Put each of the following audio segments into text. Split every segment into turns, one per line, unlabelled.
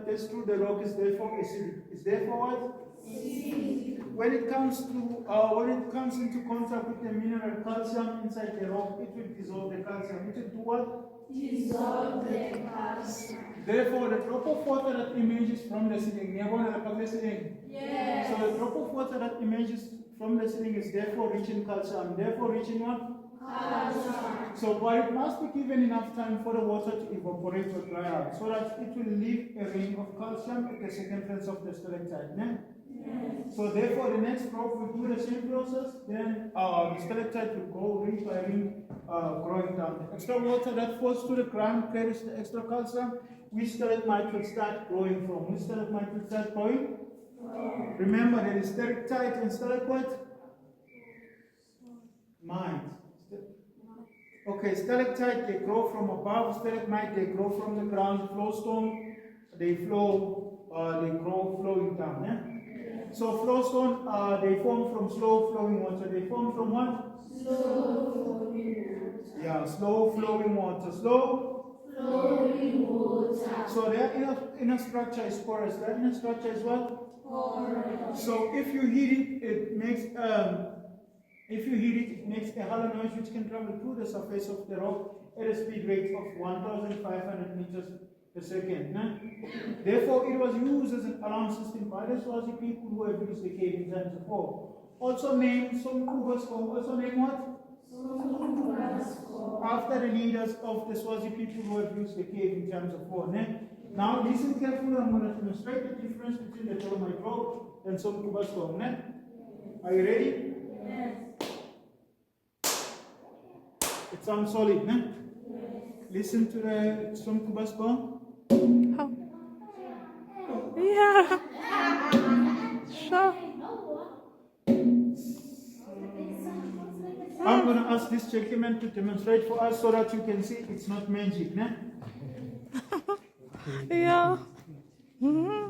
That's true, the rock is therefore acidic. Is therefore what? When it comes into contact with the mineral calcium inside the rock, it will dissolve the calcium. It will do what?
Dissolve the calcium.
Therefore, the drop of water that emerges from the ceiling,
yes.
So the drop of water that emerges from the ceiling is therefore rich in calcium. Therefore, rich in what?
Calcium.
So, but it must be given enough time for the water to evaporate or dry out, so that it will leave a ring of calcium at the circumference of the stalactite. Yes? So therefore, the next drop will do the same process. Then the stalactite will go ring by ring, growing down. The extra water that falls to the ground carries the extra calcium. Which stalagmite will start growing from? Which stalagmite will start growing? Remember, there is stalactite and stalagmite. Okay, stalactite, they grow from above. Stalagmite, they grow from the ground. Flowstone, they grow flowing down. Yeah? So flowstone, they form from slow flowing water. They form from what?
Slow flowing water.
Yeah, slow flowing water. Slow
flowing water.
So their inner structure is porous. Their inner structure is what?
Porous.
So if you heat it, it makes a hollow noise which can travel through the surface of the rock at a speed rate of 1,500 meters per second. Therefore, it was used as an alarm system by the Swazi people who have used the cave in times of war. Also named Somkubasko. Also named what? After the leaders of the Swazi people who have used the cave in times of war. Now listen carefully. I'm going to demonstrate the difference between the Dolomite Rock and Somkubasko. Are you ready?
Yes.
It sounds solid,
Yes.
Listen to the Somkubasko.
How? Yeah. Sure.
I'm going to ask this gentleman to demonstrate for us so that you can see it's not magic.
Yeah. Mm-hmm.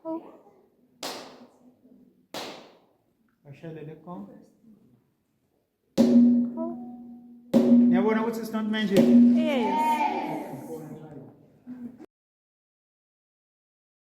Oh.
Yeah, what it's not magic?
Yes.